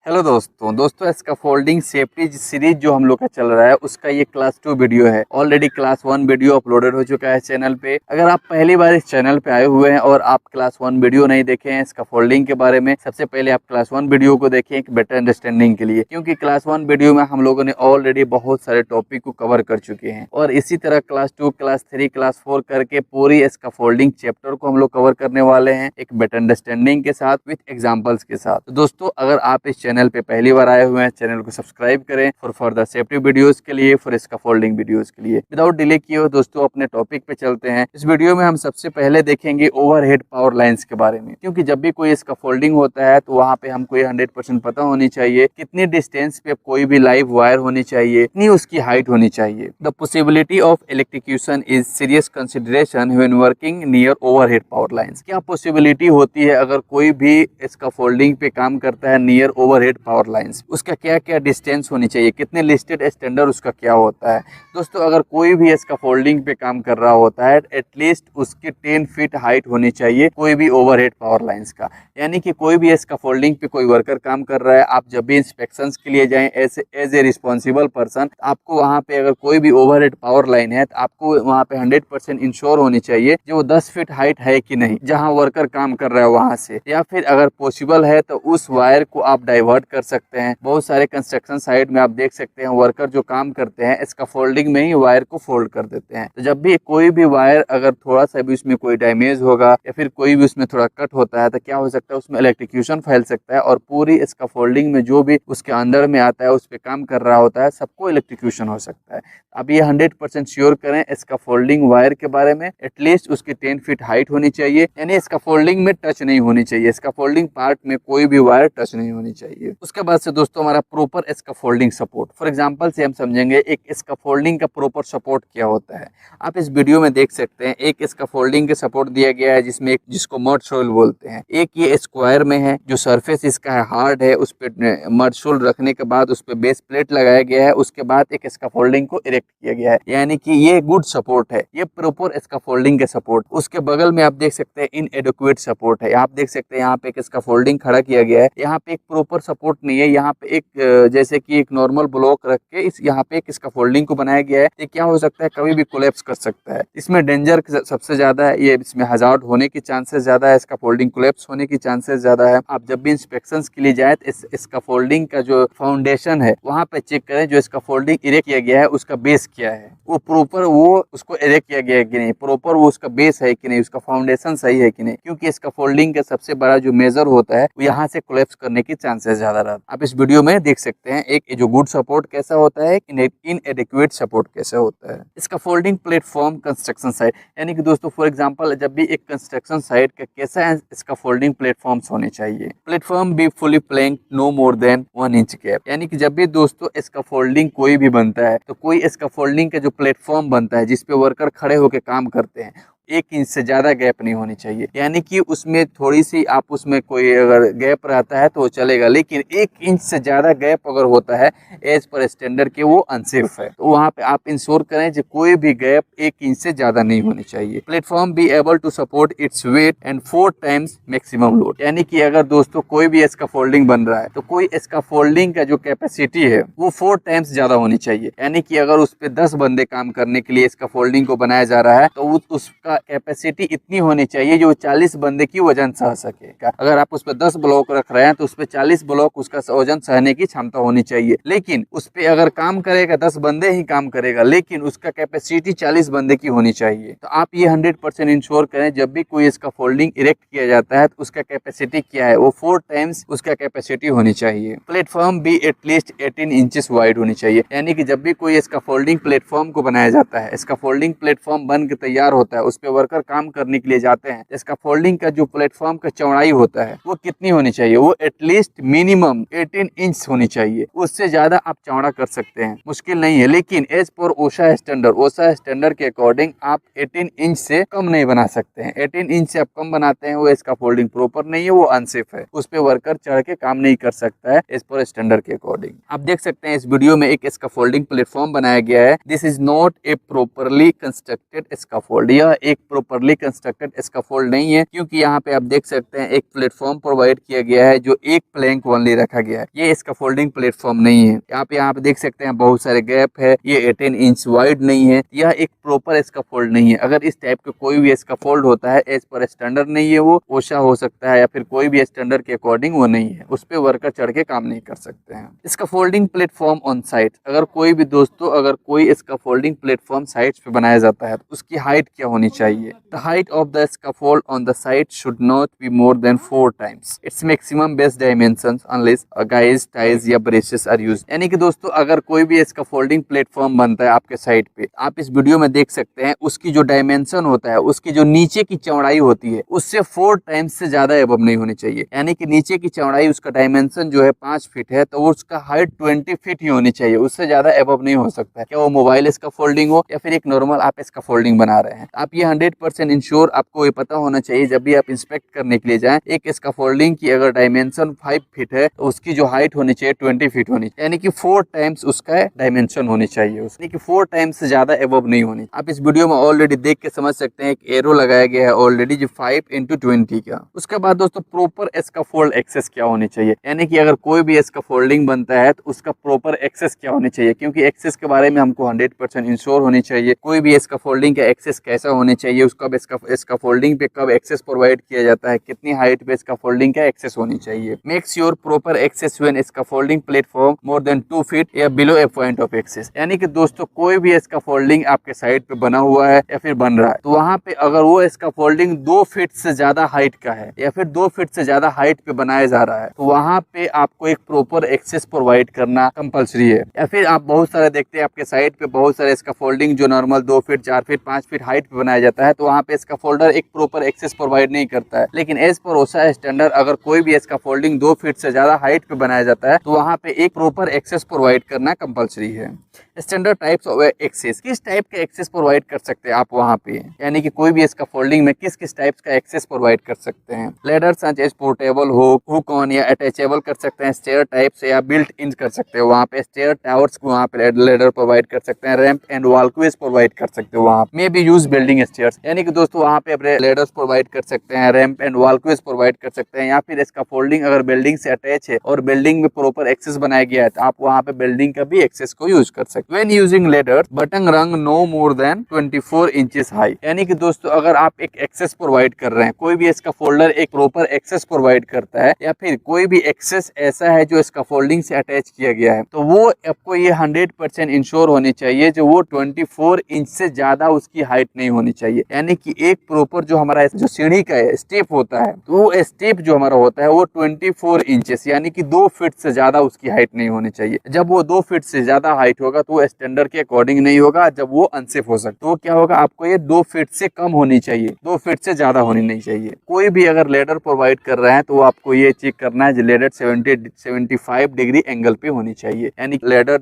Hello दोस्तों इसका folding safety series जो हम लोग का चल रहा है उसका ये क्लास 2 वीडियो है। ऑलरेडी क्लास 1 वीडियो अपलोडेड हो चुका है चैनल पे। अगर आप पहली बार इस चैनल पे आए हुए हैं और आप क्लास 1 वीडियो नहीं देखे हैं इसका फोल्डिंग के बारे में, सबसे पहले आप क्लास 1 वीडियो को देखें एक बेटर अंडरस्टैंडिंग के लिए, क्योंकि क्लास 1 वीडियो में हम लोगों ने ऑलरेडी बहुत सारे टॉपिक को कवर कर चुके हैं और इसी तरह क्लास 2, क्लास 3, क्लास 4 करके पूरी इसका फोल्डिंग चैप्टर को हम लोग कवर करने वाले हैं एक बेटर अंडरस्टैंडिंग के साथ, विथ एग्जाम्पल्स के साथ। तो दोस्तों अगर आप इस चैनल पे पहली बार आए हुए हैं, चैनल को सब्सक्राइब करें फॉर फर्दर सेफ्टी वीडियोस के लिए, फॉर इसका फोल्डिंग वीडियोस के लिए। विदाउट डिले किए हुए दोस्तों अपने टॉपिक पे चलते हैं। इस वीडियो में हम सबसे पहले देखेंगे ओवरहेड पावर लाइंस के बारे में, क्योंकि जब भी कोई इसका फोल्डिंग होता है तो वहाँ पे हमको 100% पता होनी चाहिए कितनी डिस्टेंस पे कोई भी लाइव वायर होनी चाहिए, कितनी उसकी हाइट होनी चाहिए। The possibility of electrocution is serious consideration when working near overhead power lines. क्या पॉसिबिलिटी होती है अगर कोई भी इसका फोल्डिंग पे काम करता है नियर ओवरहेड पावर लाइंस, उसका क्या क्या डिस्टेंस होनी चाहिए, कितने लिस्टेड स्टैंडर्ड उसका क्या होता है। दोस्तों अगर कोई भी इसका फोल्डिंग पे काम कर रहा होता है एटलीस्ट उसकी 10 फीट हाइट होनी चाहिए कोई भी ओवरहेड पावर लाइंस का। यानी कि कोई भी इसका फोल्डिंग पे कोई वर्कर काम कर रहा है, आप जब भी इंस्पेक्शंस के लिए जाएं एज ए रिस्पॉन्सिबल पर्सन, आपको वहाँ पे अगर कोई भी ओवरहेड पावर लाइन है तो आपको वहाँ पे 100% इंश्योर होनी चाहिए जो वो 10 फीट हाइट है कि नहीं जहाँ वर्कर काम कर रहा है वहाँ से, या फिर अगर पॉसिबल है तो उस वायर को आप डाइवर्ट कर सकते हैं। बहुत सारे कंस्ट्रक्शन साइट में आप देख सकते हैं वर्कर जो काम करते हैं इसका फोल्डिंग में ही वायर को फोल्ड कर देते हैं। तो जब भी कोई भी वायर अगर थोड़ा सा भी उसमें कोई डैमेज होगा या फिर कोई भी उसमें थोड़ा कट होता है तो क्या हो सकता है उसमें इलेक्ट्रिक्यूशन फैल सकता है और पूरी इसका फोल्डिंग में जो भी उसके अंदर में आता है उस पर काम कर रहा होता है सबको इलेक्ट्रिक्यूशन हो सकता है। अब ये 100% श्योर करें इसका फोल्डिंग वायर के बारे में, एटलीस्ट उसकी 10 फीट हाइट होनी चाहिए, यानी इसका फोल्डिंग में टच नहीं होनी चाहिए, इसका फोल्डिंग पार्ट में कोई भी वायर टच नहीं होनी चाहिए। उसके बाद से दोस्तों हमारा प्रॉपर इसका फोल्डिंग सपोर्ट, फॉर एग्जांपल से हम समझेंगे एक इसका फोल्डिंग का प्रॉपर सपोर्ट क्या होता है। आप इस वीडियो में देख सकते हैं एक इसका फोल्डिंग का सपोर्ट दिया गया है जिसमें एक जिसको मड सोल बोलते हैं, एक ये स्क्वायर में है जो सरफेस इसका है हार्ड है, उस पर मड सोल रखने के बाद उस पर बेस प्लेट लगाया गया है, उसके बाद एक इसका फोल्डिंग को इरेक्ट किया गया है, यानी कि ये गुड सपोर्ट है, ये प्रॉपर इसका फोल्डिंग का सपोर्ट। उसके बगल में आप देख सकते हैं इनएडिक्वेट सपोर्ट है, आप देख सकते हैं यहाँ पे एक इसका फोल्डिंग खड़ा किया गया है, यहाँ पे एक प्रॉपर सपोर्ट नहीं है, यहाँ पे एक जैसे कि एक नॉर्मल ब्लॉक रख के इस यहाँ पे एक इसका फोल्डिंग को बनाया गया है। ये क्या हो सकता है कभी भी कोलैप्स कर सकता है, इसमें डेंजर सबसे ज्यादा है, ये इसमें हजार्ड होने की चांसेस ज्यादा है, इसका फोल्डिंग कोलैप्स होने की चांसेस ज्यादा है। आप जब भी इंस्पेक्शन के लिए जाए तो इसका फोल्डिंग का जो फाउंडेशन है वहाँ पे चेक करें जो इसका फोल्डिंग इरेक्ट किया गया है उसका बेस क्या है, वो प्रॉपर वो उसको इरेक्ट किया गया है कि नहीं, प्रॉपर वो उसका बेस है कि नहीं, उसका फाउंडेशन सही है कि नहीं, क्योंकि इसका फोल्डिंग का सबसे बड़ा जो मेजर होता है वो यहाँ से कोलैप्स करने की चांसेस ज्यादा रहता है। आप इस वीडियो में देख सकते हैं एक जो गुड सपोर्ट कैसा होता है, इनएडिक्वेट सपोर्ट कैसा होता है। इसका फोल्डिंग प्लेटफॉर्म कंस्ट्रक्शन साइट, यानी कि दोस्तों फॉर एग्जांपल जब भी एक कंस्ट्रक्शन साइट का कैसा है इसका फोल्डिंग प्लेटफॉर्म्स होने चाहिए। Platform be fully planked no more than 1 inch gap, यानी कि जब भी दोस्तों इसका फोल्डिंग कोई भी बनता है तो कोई इसका फोल्डिंग का जो प्लेटफॉर्म बनता है जिसपे वर्कर खड़े होकर काम करते हैं 1 इंच से ज्यादा गैप नहीं होनी चाहिए, यानी कि उसमें थोड़ी सी आप उसमें कोई अगर गैप रहता है तो वो चलेगा, लेकिन 1 इंच से ज्यादा गैप अगर होता है एज पर स्टैंडर्ड के वो अनसेफ है। तो वहाँ पे आप इंश्योर करें कि कोई भी गैप 1 इंच से ज्यादा नहीं होनी चाहिए। Platform be able to support its weight and 4 times maximum load, यानी कि अगर दोस्तों कोई भी इसका फोल्डिंग बन रहा है तो कोई इसका फोल्डिंग का जो कैपेसिटी है वो 4 टाइम्स ज्यादा होनी चाहिए, यानी कि अगर उस पर 10 बंदे काम करने के लिए इसका फोल्डिंग को बनाया जा रहा है तो उसका कैपेसिटी इतनी होनी चाहिए जो 40 बंदे की वजन सह सके। अगर आप उस पर 10 ब्लॉक रख रहे हैं तो उस पर 40 ब्लॉक उसका वजन सहने की क्षमता होनी चाहिए, लेकिन उस पर अगर काम करेगा 10 बंदे ही काम करेगा लेकिन उसका कैपेसिटी 40 बंदे की होनी चाहिए। तो आप ये 100% इंश्योर करें जब भी कोई इसका फोल्डिंग इरेक्ट किया जाता है तो उसका कैपेसिटी क्या है, वो 4 टाइम्स उसका कैपेसिटी होनी चाहिए। प्लेटफॉर्म भी एटलीस्ट 18 इंचेस वाइड होनी चाहिए, यानी कि जब भी कोई इसका फोल्डिंग प्लेटफॉर्म को बनाया जाता है, इसका फोल्डिंग प्लेटफॉर्म बन के तैयार होता है, उस पर वर्कर काम करने के लिए जाते हैं, इसका फोल्डिंग का जो प्लेटफॉर्म का चौड़ाई होता है वो कितनी होनी चाहिए, वो एटलीस्ट मिनिमम 18 इंच होनी चाहिए। उससे ज्यादा आप चौड़ा कर सकते हैं, मुश्किल नहीं है, लेकिन एज पर ओसा स्टैंडर्ड के अकॉर्डिंग आप 18 इंच से कम नहीं बना सकते हैं। 18 इंच से आप कम बनाते हैं वो इसका फोल्डिंग प्रॉपर नहीं है, वो अनसेफ है, उस पर वर्कर चढ़ के काम नहीं कर सकता है एज पर स्टैंडर्ड के अकॉर्डिंग। आप देख सकते हैं इस वीडियो में एक इसका फोल्डिंग प्लेटफॉर्म बनाया गया है। This is not a properly constructed scaffold, यह एक एक प्रॉपरली कंस्ट्रक्टेड स्कैफोल्ड नहीं है, क्योंकि यहाँ पे आप देख सकते हैं एक प्लेटफॉर्म प्रोवाइड किया गया है जो एक प्लैंक ओनली रखा गया है। ये स्कैफोल्डिंग प्लेटफॉर्म नहीं है। यहाँ पे देख सकते हैं बहुत सारे गैप है, ये 18 इंच वाइड नहीं है, यह एक प्रॉपर स्कैफोल्ड नहीं है। अगर इस टाइप का कोई भी स्कैफोल्ड होता है एज पर स्टैंडर्ड नहीं है, वो ओशा हो सकता है या फिर कोई भी स्टैंडर्ड के अकॉर्डिंग वो नहीं है, उस पर वर्कर चढ़ के काम नहीं कर सकते हैं। स्कैफोल्डिंग प्लेटफॉर्म ऑन साइट, अगर कोई भी दोस्तों अगर कोई स्कैफोल्डिंग प्लेटफॉर्म साइट्स पे बनाया जाता है तो उसकी हाइट क्या होनी चाहिए? The height of the scaffold on the site should not be more than 4 times its maximum base dimensions unless guys ties या ब्रेसेस आर यूज्ड। यानी कि दोस्तों अगर कोई भी स्कैफोल्डिंग प्लेटफॉर्म बनता है आपके साइट पे, आप इस वीडियो में देख सकते हैं उसकी जो डायमेंशन होता है, उसकी जो नीचे की चौड़ाई होती है उससे 4 टाइम्स से ज्यादा एबव नहीं होनी चाहिए। यानी कि नीचे की चौड़ाई उसका डायमेंशन जो है 5 फीट है तो उसका हाइट 20 फीट ही होनी चाहिए, उससे ज्यादा एबव नहीं हो सकता है। क्या वो मोबाइल स्कैफोल्डिंग हो या फिर एक नॉर्मल आप स्कैफोल्डिंग बना रहे हैं, आप ये 100% इंश्योर आपको ये पता होना चाहिए जब भी आप इंस्पेक्ट करने के लिए जाएं, एक स्कैफोल्डिंग की अगर डायमेंशन 5 फीट है तो उसकी जो हाइट होनी चाहिए 20 फीट होनी चाहिए, यानी कि 4 टाइम्स उसका डायमेंशन होनी चाहिए, यानी कि 4 टाइम्स से ज्यादा एबव नहीं होनी। आप इस वीडियो में ऑलरेडी देख के समझ सकते हैं, एक एरो लगाया गया है ऑलरेडी जो 5x20 का। उसके बाद दोस्तों प्रॉपर स्कैफोल्ड एक्सेस क्या होनी चाहिए, यानी कि अगर कोई भी स्कैफोल्डिंग बनता है तो उसका प्रॉपर एक्सेस क्या होनी चाहिए, क्योंकि एक्सेस के बारे में हमको 100% इंश्योर होनी चाहिए। कोई भी स्कैफोल्डिंग का एक्सेस कैसा होनी चाहिए, उसका स्कैफोल्डिंग पे कब एक्सेस प्रोवाइड किया जाता है, कितनी हाइट पे स्कैफोल्डिंग का एक्सेस होनी चाहिए। Make sure proper access when scaffolding platform more than 2 feet या below a point of access. यानी कि दोस्तों कोई भी स्कैफोल्डिंग आपके साइड पे बना हुआ है या फिर बन रहा है तो वहां पे अगर वो स्कैफोल्डिंग 2 फीट से ज्यादा हाइट का है या फिर 2 फीट से ज्यादा हाइट पे बनाया जा रहा है तो वहां पे आपको एक प्रॉपर एक्सेस प्रोवाइड करना कंपलसरी है। या फिर आप बहुत सारे देखते हैं आपके साइड पे बहुत सारे स्कैफोल्डिंग जो normal 2 feet 4 feet 5 feet height पे बनाया जाता है तो वहां पे स्कैफोल्डर एक प्रॉपर एक्सेस प्रोवाइड नहीं करता है। लेकिन एज पर ओशा स्टैंडर्ड अगर कोई भी स्कैफोल्डिंग 2 फीट से ज्यादा हाइट पे बनाया जाता है तो वहां पे एक प्रॉपर एक्सेस प्रोवाइड करना कंपलसरी है। स्टैंडर्ड टाइप्स ऑफ एक्सेस, किस टाइप का एक्सेस प्रोवाइड कर सकते हैं आप वहां पे, यानी कि कोई भी स्कैफोल्डिंग में किस किस टाइप्स का एक्सेस प्रोवाइड कर सकते हैं। लेडर सच एज पोर्टेबल हो, हुक ऑन या अटैचेबल कर सकते हैं, स्टेयर टाइप से या बिल्ट इन कर सकते हैं, वहां पे स्टेयर टावर्स को वहां पे लेडर प्रोवाइड कर सकते हैं, रैंप एंड वॉकवेज प्रोवाइड कर सकते हो, वहां may be use building stairs, यानी कि दोस्तों वहां पे अपने लेडर्स प्रोवाइड कर सकते हैं, रैंप एंड वॉकवेज प्रोवाइड कर सकते हैं। या फिर स्कैफोल्डिंग अगर बिल्डिंग से अटैच है और बिल्डिंग में प्रॉपर एक्सेस बनाया गया है तो आप वहां पे बिल्डिंग का भी एक्सेस को यूज कर सकते हैं। When using ladder bottom rung no more than 24 inches high, यानी कि दोस्तों अगर आप एक एक्सेस प्रोवाइड कर रहे हैं, कोई भी स्कैफोल्डर एक प्रॉपर एक्सेस प्रोवाइड करता है या फिर कोई भी एक्सेस ऐसा है जो स्कैफोल्डिंग से अटैच किया गया है तो वो आपको ये 100% इंश्योर होनी चाहिए जो वो 24 इंच से ज्यादा उसकी हाइट नहीं होनी चाहिए। यानी कि एक प्रॉपर जो हमारा जो सीढ़ी का स्टेप होता है तो वो स्टेप जो हमारा होता है वो 24 इंचेस यानी कि 2 फीट से ज्यादा उसकी हाइट नहीं होनी चाहिए। जब वो 2 फीट से ज्यादा हाइट होगा तो वो स्टैंडर्ड के अकॉर्डिंग नहीं होगा, जब वो अनसेफ हो सकता है तो क्या होगा, आपको ये 2 फीट से कम होनी चाहिए, 2 फीट से ज्यादा होनी नहीं चाहिए। कोई भी अगर लेडर प्रोवाइड कर रहे हैं तो आपको ये चेक करना है लेडर 75 डिग्री एंगल पे होनी चाहिए, यानी लेडर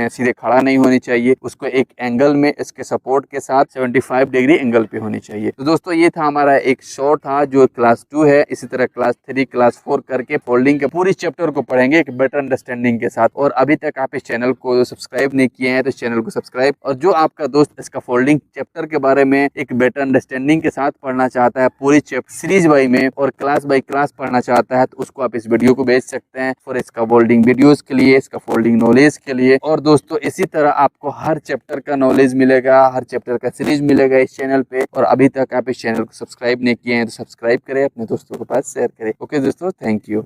सीधे खड़ा नहीं होनी चाहिए, उसको एक एंगल में इसके सपोर्ट के साथ 75 डिग्री एंगल पे होनी चाहिए। तो दोस्तों ये था हमारा एक शॉर्ट था जो क्लास 2 है। इसी तरह क्लास 3 क्लास 4 करके फोल्डिंग के पूरी चैप्टर को पढ़ेंगे एक बेटर अंडरस्टैंडिंग के साथ। और अभी तक आप इस चैनल को सब्सक्राइब नहीं किए हैं तो इस चैनल को सब्सक्राइब, और जो आपका दोस्त इसका फोल्डिंग चैप्टर के बारे में एक बेटर अंडरस्टैंडिंग के साथ पढ़ना चाहता है पूरी चैप्टर सीरीज बाई में और क्लास बाई क्लास पढ़ना चाहता है तो उसको आप इस वीडियो को भेज सकते हैं फॉर इसका फोल्डिंग वीडियोस के लिए, इसका फोल्डिंग नॉलेज के लिए। और दोस्तों इसी तरह आपको हर चैप्टर का नॉलेज मिलेगा, हर चैप्टर का सीरीज मिलेगा इस चैनल पे। और अभी तक आप इस चैनल को सब्सक्राइब नहीं किए हैं तो सब्सक्राइब करें, अपने दोस्तों के पास शेयर करें। ओके दोस्तों, थैंक यू।